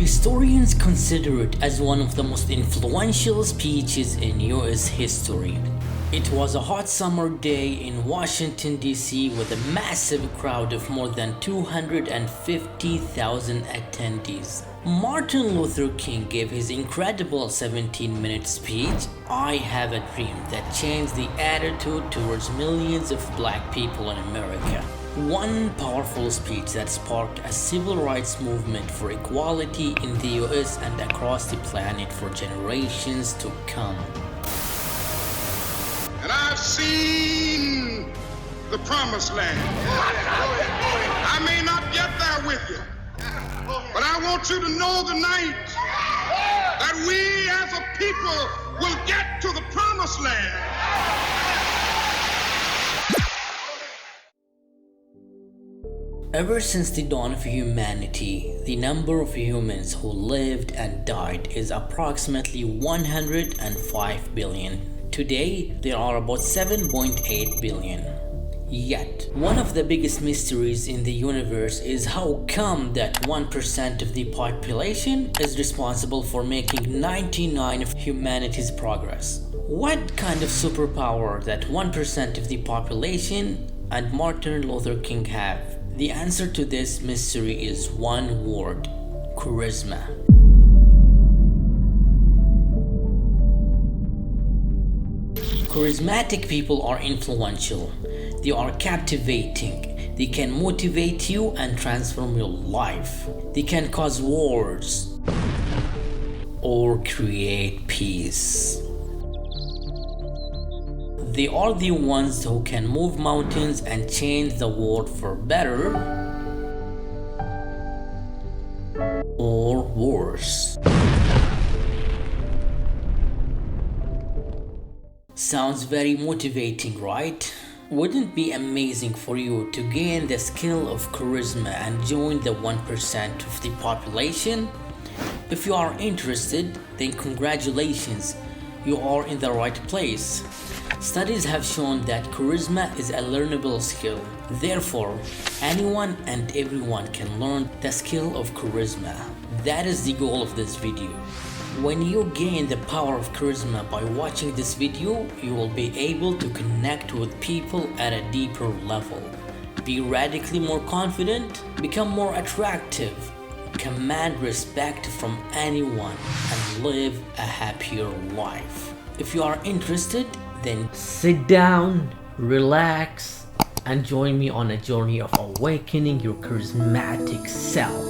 Historians consider it as one of the most influential speeches in US history. It was a hot summer day in Washington, D.C. with a massive crowd of more than 250,000 attendees. Martin Luther King gave his incredible 17-minute speech, "I Have a Dream," that changed the attitude towards millions of black people in America. One powerful speech that sparked a civil rights movement for equality in the US and across the planet for generations to come. And I've seen the promised land. I may not get there with you, but I want you to know tonight that we as a people will get to the promised land. Ever since the dawn of humanity, the number of humans who lived and died is approximately 105 billion. Today, there are about 7.8 billion. Yet, one of the biggest mysteries in the universe is how come that 1% of the population is responsible for making 99% of humanity's progress? What kind of superpower that 1% of the population and Martin Luther King have? The answer to this mystery is one word: charisma. Charismatic people are influential. They are captivating. They can motivate you and transform your life. They can cause wars or create peace. They are the ones who can move mountains and change the world for better or worse. Sounds very motivating, right? Wouldn't it be amazing for you to gain the skill of charisma and join the 1% of the population? If you are interested, then congratulations, you are in the right place. Studies have shown that charisma is a learnable skill. Therefore, anyone and everyone can learn the skill of charisma. That is the goal of this video. When you gain the power of charisma by watching this video, you will be able to connect with people at a deeper level, be radically more confident, become more attractive, command respect from anyone, and live a happier life. If you are interested, then sit down, relax, and join me on a journey of awakening your charismatic self.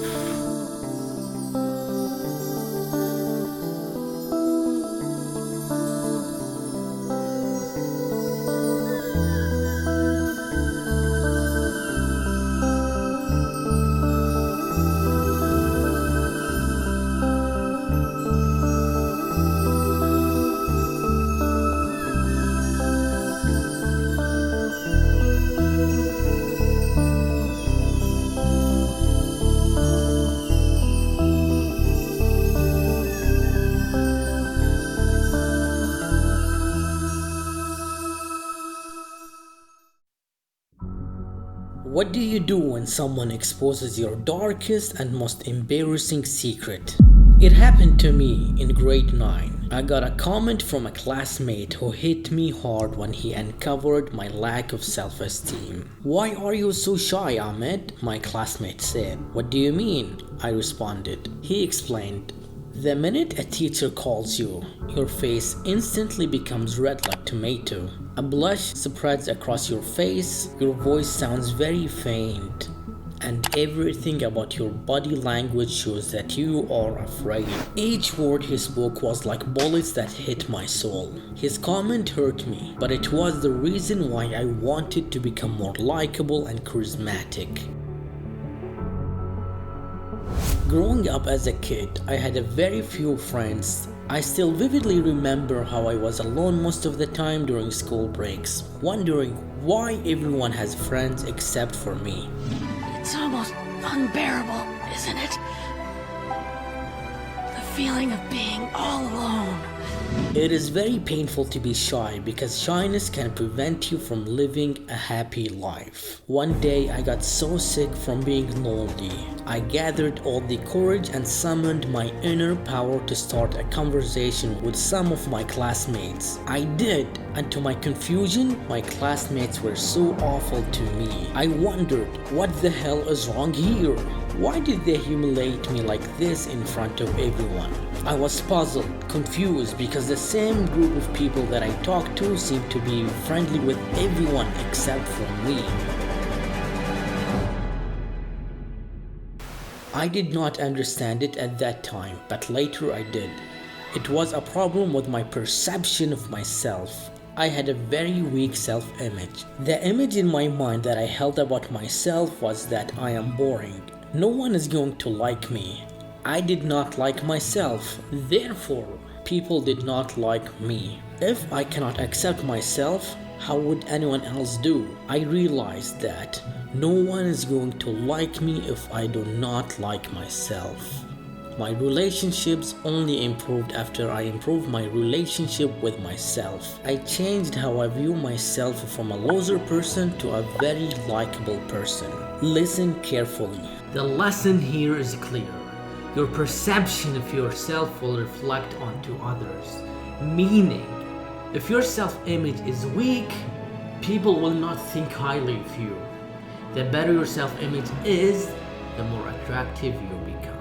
What do you do when someone exposes your darkest and most embarrassing secret? It happened to me in grade 9. I got a comment from a classmate who hit me hard when he uncovered my lack of self-esteem. "Why are you so shy, Ahmed?" my classmate said. "What do you mean?" I responded. He explained, "The minute a teacher calls you, your face instantly becomes red like tomato. A blush spreads across your face, your voice sounds very faint, and everything about your body language shows that you are afraid." Each word he spoke was like bullets that hit my soul. His comment hurt me, but it was the reason why I wanted to become more likable and charismatic. Growing up as a kid, I had a very few friends. I still vividly remember how I was alone most of the time during school breaks, wondering why everyone has friends except for me. It's almost unbearable, isn't it? The feeling of being all alone. It is very painful to be shy because shyness can prevent you from living a happy life. One day I got so sick from being lonely. I gathered all the courage and summoned my inner power to start a conversation with some of my classmates. I did, and to my confusion, my classmates were so awful to me. I wondered, what the hell is wrong here? Why did they humiliate me like this in front of everyone? I was puzzled, confused, because the same group of people that I talked to seemed to be friendly with everyone except for me. I did not understand it at that time, but later I did. It was a problem with my perception of myself. I had a very weak self-image. The image in my mind that I held about myself was that I am boring. No one is going to like me. I did not like myself. Therefore, people did not like me. If I cannot accept myself, how would anyone else do? I realized that no one is going to like me if I do not like myself. My relationships only improved after I improved my relationship with myself. I changed how I view myself from a loser person to a very likable person. Listen carefully. The lesson here is clear. Your perception of yourself will reflect onto others. Meaning, if your self-image is weak, people will not think highly of you. The better your self-image is, the more attractive you become.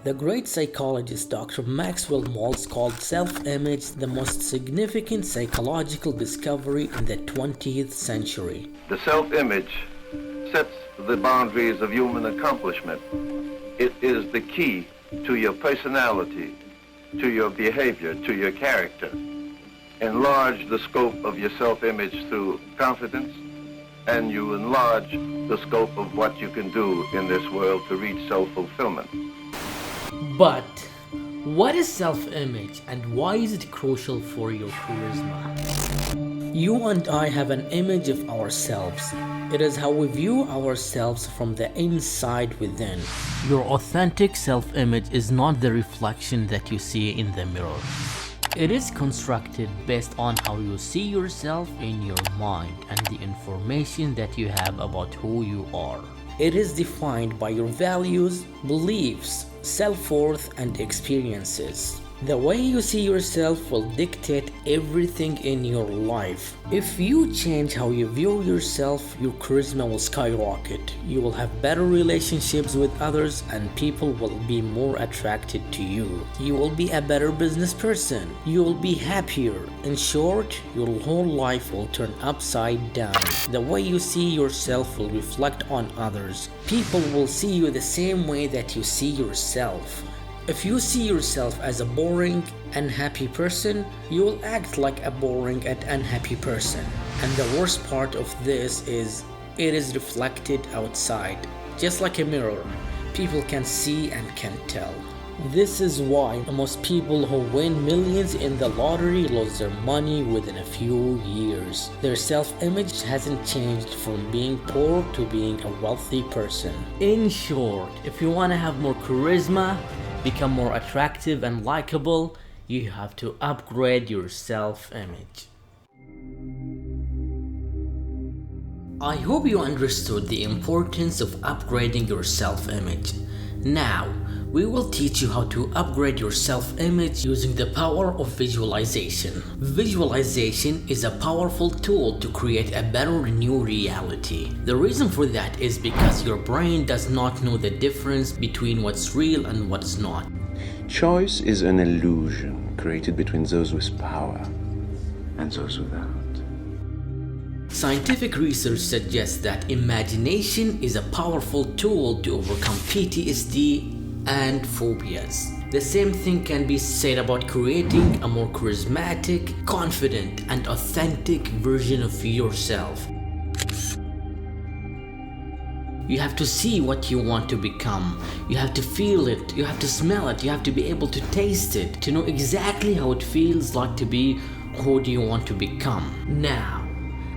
The great psychologist Dr. Maxwell Maltz called self-image the most significant psychological discovery in the 20th century. The self-image sets the boundaries of human accomplishment. It is the key to your personality, to your behavior, to your character. Enlarge the scope of your self-image through confidence, and you enlarge the scope of what you can do in this world to reach self-fulfillment. But what is self-image and why is it crucial for your charisma? You and I have an image of ourselves. It is how we view ourselves from the inside within. Your authentic self-image is not the reflection that you see in the mirror. It is constructed based on how you see yourself in your mind and the information that you have about who you are. It is defined by your values, beliefs, self-worth, and experiences. The way you see yourself will dictate everything in your life. If you change how you view yourself, your charisma will skyrocket. You will have better relationships with others and people will be more attracted to you. You will be a better business person. You will be happier. In short, your whole life will turn upside down. The way you see yourself will reflect on others. People will see you the same way that you see yourself. If you see yourself as a boring, unhappy person, you will act like a boring and unhappy person. And the worst part of this is, it is reflected outside. Just like a mirror, people can see and can tell. This is why most people who win millions in the lottery lose their money within a few years. Their self-image hasn't changed from being poor to being a wealthy person. In short, if you want to have more charisma, become more attractive and likable, you have to upgrade your self-image. I hope you understood the importance of upgrading your self-image. Now, we will teach you how to upgrade your self-image using the power of visualization. Visualization is a powerful tool to create a better new reality. The reason for that is because your brain does not know the difference between what's real and what's not. Choice is an illusion created between those with power and those without. Scientific research suggests that imagination is a powerful tool to overcome PTSD and phobias. The same thing can be said about creating a more charismatic, confident, and authentic version of yourself. You have to see what you want to become. You have to feel it, you have to smell it, you have to be able to taste it, to know exactly how it feels like to be who do you want to become. Now,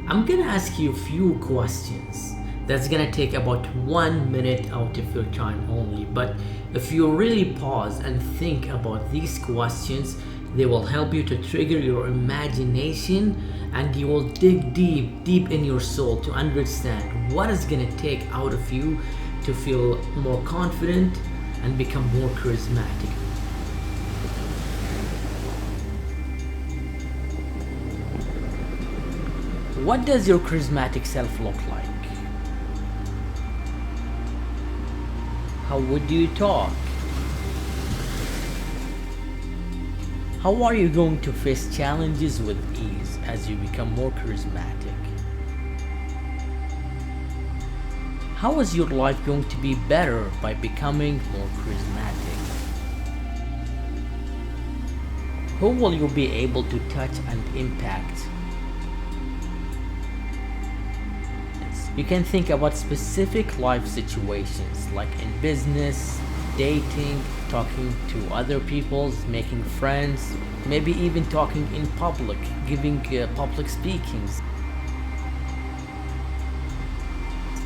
I'm gonna ask you a few questions. That's gonna take about 1 minute out of your time only. But if you really pause and think about these questions, they will help you to trigger your imagination, and you will dig deep in your soul to understand what is gonna take out of you to feel more confident and become more charismatic. What does your charismatic self look like? How would you talk? How are you going to face challenges with ease as you become more charismatic? How is your life going to be better by becoming more charismatic? Who will you be able to touch and impact? You can think about specific life situations like in business, dating, talking to other people, making friends, maybe even talking in public, giving public speakings.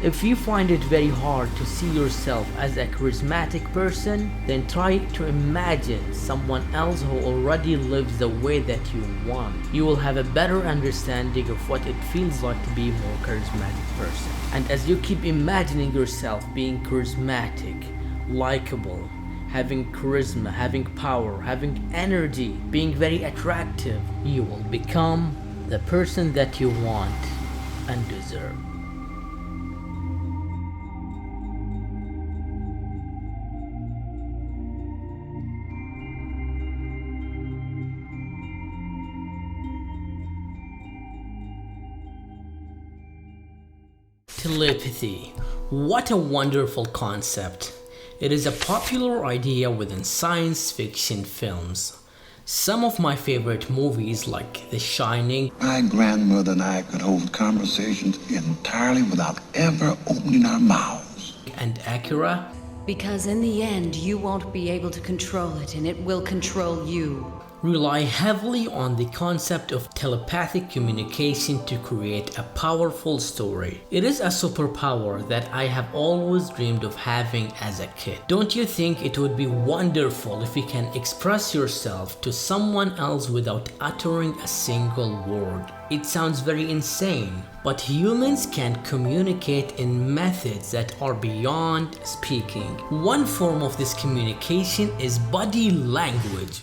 If you find it very hard to see yourself as a charismatic person, then try to imagine someone else who already lives the way that you want. You will have a better understanding of what it feels like to be a more charismatic person. And as you keep imagining yourself being charismatic, likable, having charisma, having power, having energy, being very attractive, you will become the person that you want and deserve. Telepathy. What a wonderful concept. It is a popular idea within science fiction films. Some of my favorite movies like The Shining. My grandmother and I could hold conversations entirely without ever opening our mouths. And Akira. Because in the end, you won't be able to control it, and it will control you. Rely heavily on the concept of telepathic communication to create a powerful story. It is a superpower that I have always dreamed of having as a kid. Don't you think it would be wonderful if you can express yourself to someone else without uttering a single word? It sounds very insane, but humans can communicate in methods that are beyond speaking. One form of this communication is body language.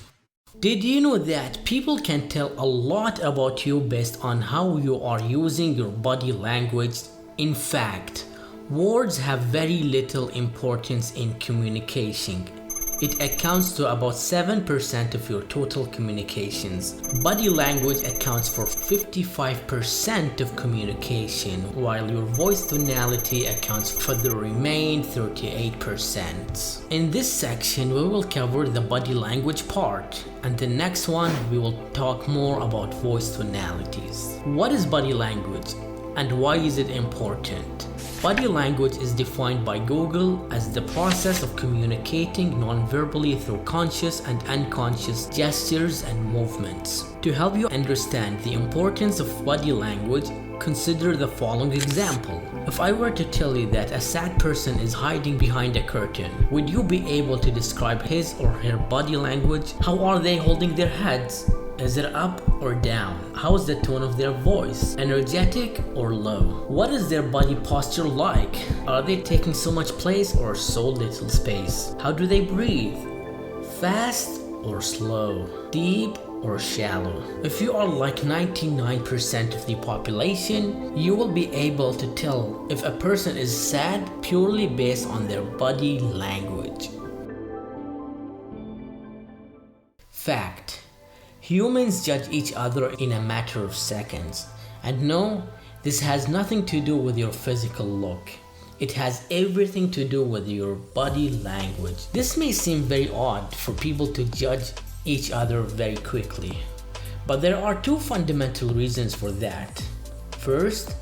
Did you know that people can tell a lot about you based on how you are using your body language? In fact, words have very little importance in communication. It accounts to about 7% of your total communications. Body language accounts for 55% of communication, while your voice tonality accounts for the remaining 38%. In this section, we will cover the body language part, and the next one we will talk more about voice tonalities. What is body language, and why is it important? Body language is defined by Google as the process of communicating non-verbally through conscious and unconscious gestures and movements. To help you understand the importance of body language, consider the following example. If I were to tell you that a sad person is hiding behind a curtain, would you be able to describe his or her body language? How are they holding their heads? Is it up or down? How is the tone of their voice? Energetic or low? What is their body posture like? Are they taking so much place or so little space? How do they breathe? Fast or slow? Deep or shallow? If you are like 99% of the population, you will be able to tell if a person is sad purely based on their body language. Fact. Humans judge each other in a matter of seconds. And no, this has nothing to do with your physical look. It has everything to do with your body language. This may seem very odd for people to judge each other very quickly, but there are two fundamental reasons for that. First,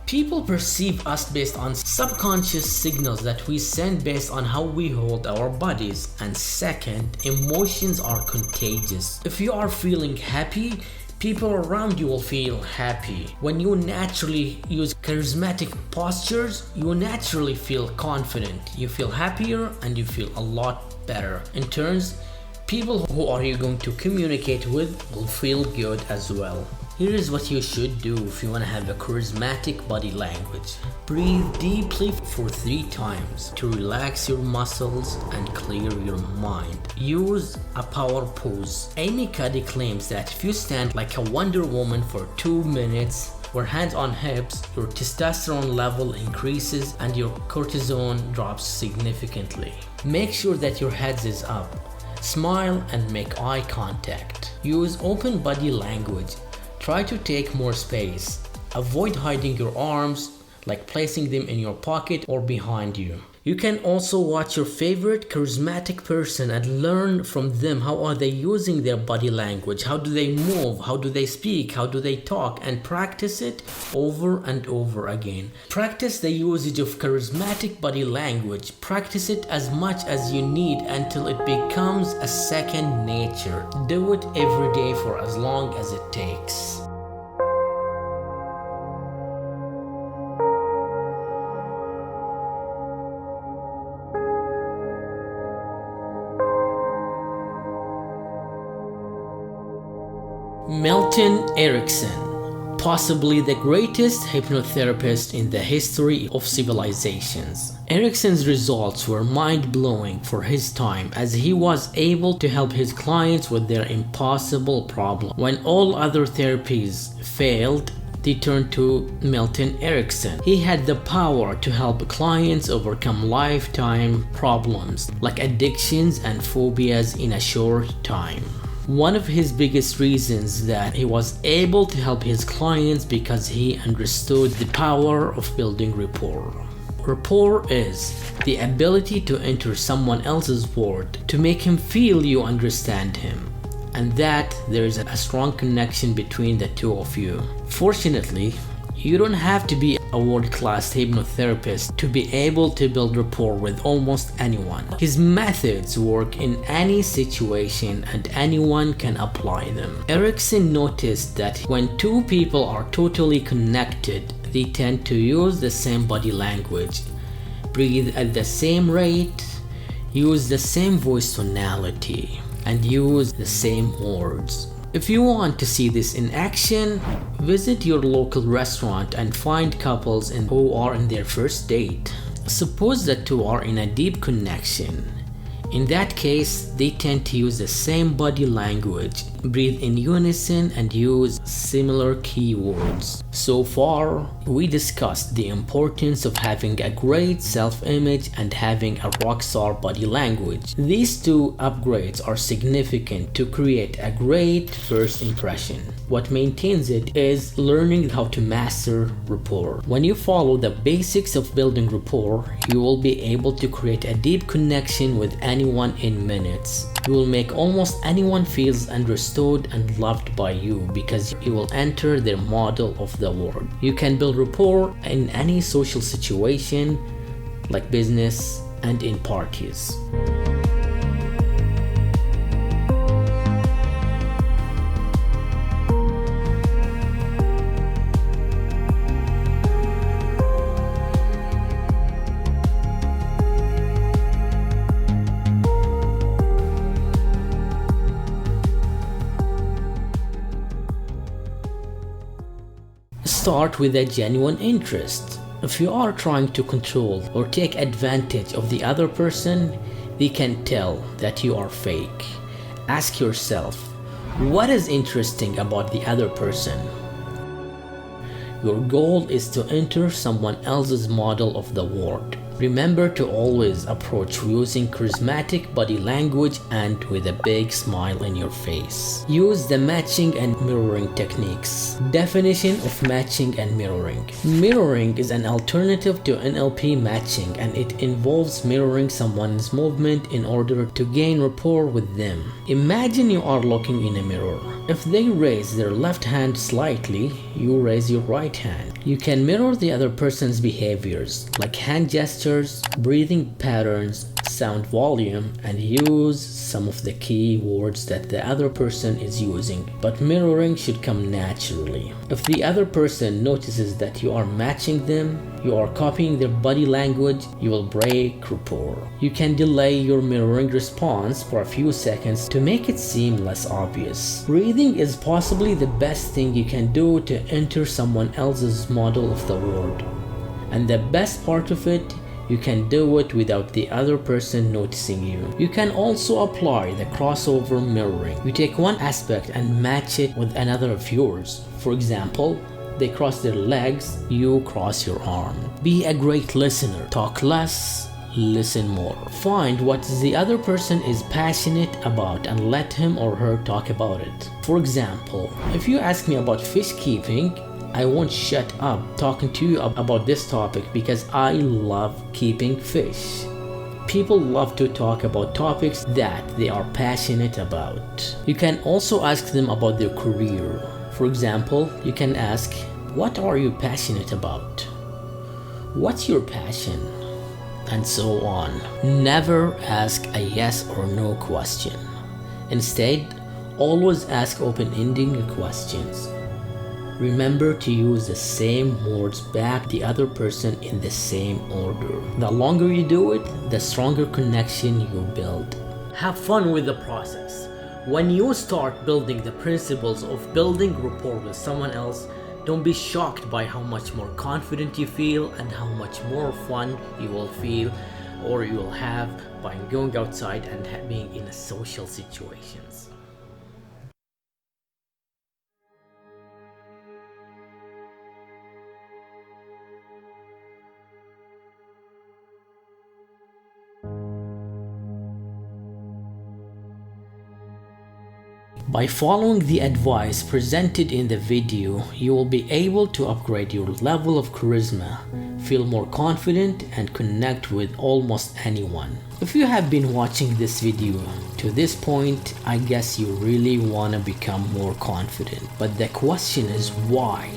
people perceive us based on subconscious signals that we send based on how we hold our bodies. And second, emotions are contagious. If you are feeling happy, People around you will feel happy. When you naturally use charismatic postures, you naturally feel confident. You feel happier and you feel a lot better. In turns, people who are you going to communicate with will feel good as well. Here is what you should do if you want to have a charismatic body language. Breathe deeply for 3 times to relax your muscles and clear your mind. Use a power pose. Amy Cuddy claims that if you stand like a Wonder Woman for 2 minutes, or hands on hips, your testosterone level increases and your cortisol drops significantly. Make sure that your head is up. Smile and make eye contact. Use open body language. Try to take more space. Avoid hiding your arms, like placing them in your pocket or behind you. You can also watch your favorite charismatic person and learn from them. How are they using their body language? How do they move? How do they speak? How do they talk? And practice it over and over again. Practice the usage of charismatic body language. Practice it as much as you need until it becomes a second nature. Do it every day for as long as it takes. Milton Erickson, possibly the greatest hypnotherapist in the history of civilizations. Erickson's results were mind-blowing for his time, as he was able to help his clients with their impossible problem. When all other therapies failed, they turned to Milton Erickson. He had the power to help clients overcome lifetime problems like addictions and phobias in a short time. One of his biggest reasons that he was able to help his clients because he understood the power of building rapport. Rapport is the ability to enter someone else's world to make him feel you understand him, and that there is a strong connection between the two of you. Fortunately, you don't have to be a world-class hypnotherapist to be able to build rapport with almost anyone. His methods work in any situation and anyone can apply them. Erickson noticed that when 2 people are totally connected, they tend to use the same body language, breathe at the same rate, use the same voice tonality, and use the same words. If you want to see this in action, visit your local restaurant and find couples who are in their first date. Suppose the 2 are in a deep connection. In that case, they tend to use the same body language, breathe in unison, and use similar keywords. So far, we discussed the importance of having a great self-image and having a rockstar body language. These 2 upgrades are significant to create a great first impression. What maintains it is learning how to master rapport. When you follow the basics of building rapport, you will be able to create a deep connection with anyone in minutes. You will make almost anyone feels understood and loved by you because you will enter their model of the world. You can build rapport in any social situation, like business and in parties. Start with a genuine interest. If you are trying to control or take advantage of the other person, they can tell that you are fake. Ask yourself, what is interesting about the other person? Your goal is to enter someone else's model of the world. Remember to always approach using charismatic body language and with a big smile in your face. Use the matching and mirroring techniques. Definition of matching and mirroring. Mirroring is an alternative to NLP matching, and it involves mirroring someone's movement in order to gain rapport with them. Imagine you are looking in a mirror. If they raise their left hand slightly, you raise your right hand. You can mirror the other person's behaviors, like hand gestures gestures, breathing patterns, sound volume, and use some of the key words that the other person is using. But mirroring should come naturally. If the other person notices that you are matching them, you are copying their body language, you will break rapport. You can delay your mirroring response for a few seconds to make it seem less obvious. Breathing is possibly the best thing you can do to enter someone else's model of the world. And the best part of it, you can do it without the other person noticing you. You can also apply the crossover mirroring. You take one aspect and match it with another of yours. For example, they cross their legs, you cross your arm. Be a great listener. Talk less, listen more. Find what the other person is passionate about and let him or her talk about it. For example, if you ask me about fish keeping, I won't shut up talking to you about this topic because I love keeping fish. People love to talk about topics that they are passionate about. You can also ask them about their career. For example, you can ask, what are you passionate about? What's your passion? And so on. Never ask a yes or no question. Instead, always ask open-ended questions. Remember to use the same words back to the other person in the same order. The longer you do it, the stronger connection you build. Have fun with the process. When you start building the principles of building rapport with someone else, don't be shocked by how much more confident you feel and how much more fun you will feel or you will have by going outside and being in social situations. By following the advice presented in the video, you will be able to upgrade your level of charisma, feel more confident, and connect with almost anyone. If you have been watching this video to this point, I guess you really want to become more confident. But the question is why?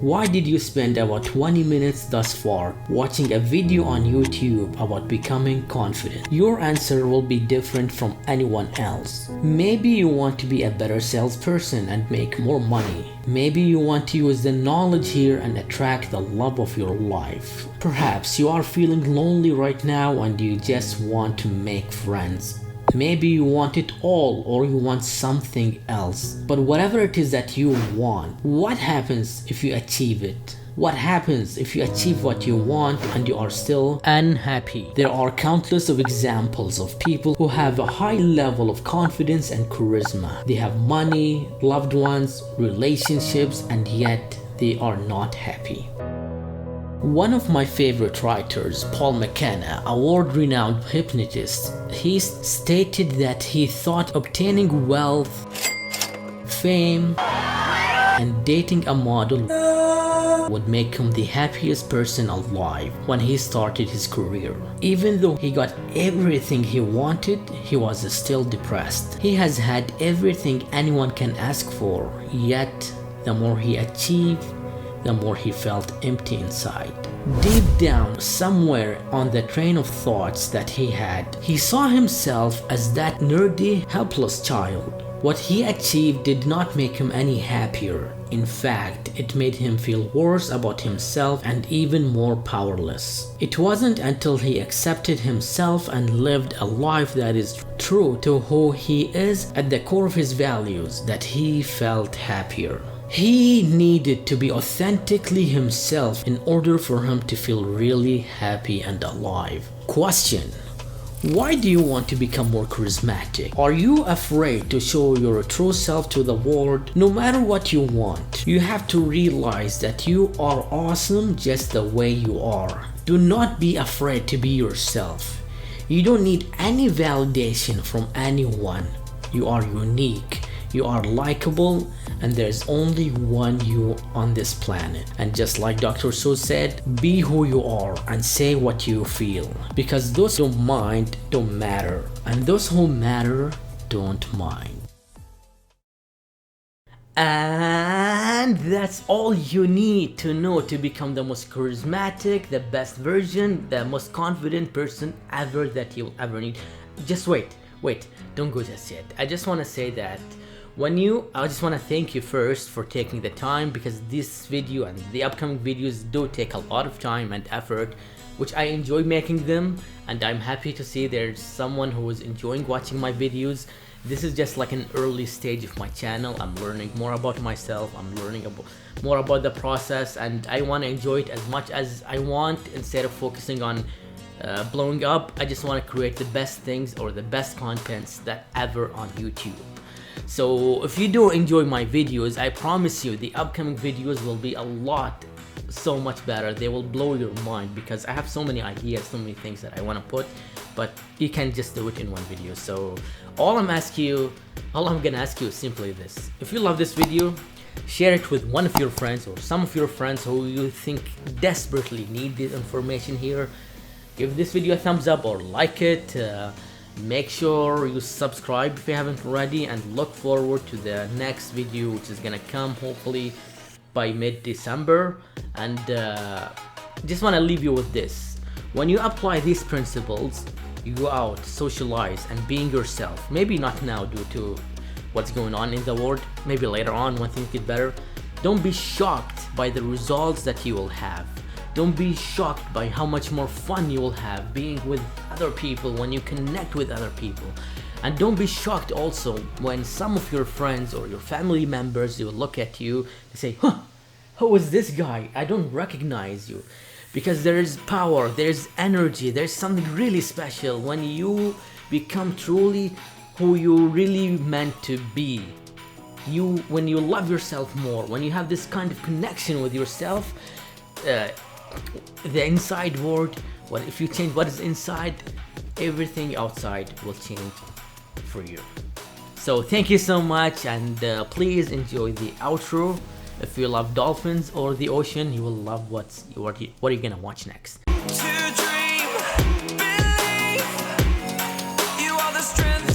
Why did you spend about 20 minutes thus far watching a video on YouTube about becoming confident? Your answer will be different from anyone else. Maybe you want to be a better salesperson and make more money. Maybe you want to use the knowledge here and attract the love of your life. Perhaps you are feeling lonely right now and you just want to make friends. Maybe you want it all or you want something else. But whatever it is that you want, what happens if you achieve it? What happens if you achieve what you want and you are still unhappy? There are countless of examples of people who have a high level of confidence and charisma. They have money, loved ones, relationships, and yet they are not happy. One of my favorite writers, Paul McKenna, a world-renowned hypnotist, he stated that he thought obtaining wealth, fame, and dating a model would make him the happiest person alive when he started his career. Even though he got everything he wanted, he was still depressed. He has had everything anyone can ask for, yet the more he achieved, the more he felt empty inside. Deep down, somewhere on the train of thoughts that he had, he saw himself as that nerdy, helpless child. What he achieved did not make him any happier. In fact, it made him feel worse about himself and even more powerless. It wasn't until he accepted himself and lived a life that is true to who he is at the core of his values that he felt happier. He needed to be authentically himself in order for him to feel really happy and alive. Question: why do you want to become more charismatic? Are you afraid to show your true self to the world? No matter what you want, you have to realize that you are awesome just the way you are. Do not be afraid to be yourself. You don't need any validation from anyone. You are unique. You are likable, and there's only one you on this planet. And just like Dr. Seuss said, be who you are and say what you feel. Because those who mind don't matter, and those who matter don't mind. And that's all you need to know to become the most charismatic, the best version, the most confident person ever that you'll ever need. Just wait, don't go just yet. I just want to say that I just want to thank you first for taking the time, because this video and the upcoming videos do take a lot of time and effort, which I enjoy making them, and I'm happy to see there's someone who is enjoying watching my videos. This is just like an early stage of my channel. I'm learning more about myself, I'm learning more about the process, and I want to enjoy it as much as I want. Instead of focusing on blowing up, I just want to create the best things or the best contents that ever on YouTube. So if you do enjoy my videos, I promise you the upcoming videos will be so much better. They will blow your mind, because I have so many ideas, so many things that I want to put, but you can't just do it in one video. So all I'm gonna ask you is simply this: if you love this video, share it with one of your friends or some of your friends who you think desperately need this information here. Give this video a thumbs up or like it. Make sure you subscribe if you haven't already, and look forward to the next video, which is gonna come hopefully by mid-December. And just want to leave you with this: when you apply these principles, you go out, socialize, and being yourself. Maybe not now due to what's going on in the world, maybe later on when things get better. Don't be shocked by the results that you will have. Don't be shocked by how much more fun you will have being with other people when you connect with other people. And don't be shocked also when some of your friends or your family members will look at you and say, "Huh, who is this guy? I don't recognize you." Because there is power, there's energy, there's something really special when you become truly who you really meant to be. When you love yourself more, when you have this kind of connection with yourself, the inside world, if you change what is inside, everything outside will change for you. So thank you so much, and please enjoy the outro. If you love dolphins or the ocean, you will love what are you gonna watch next. To dream, believe, you are the strength.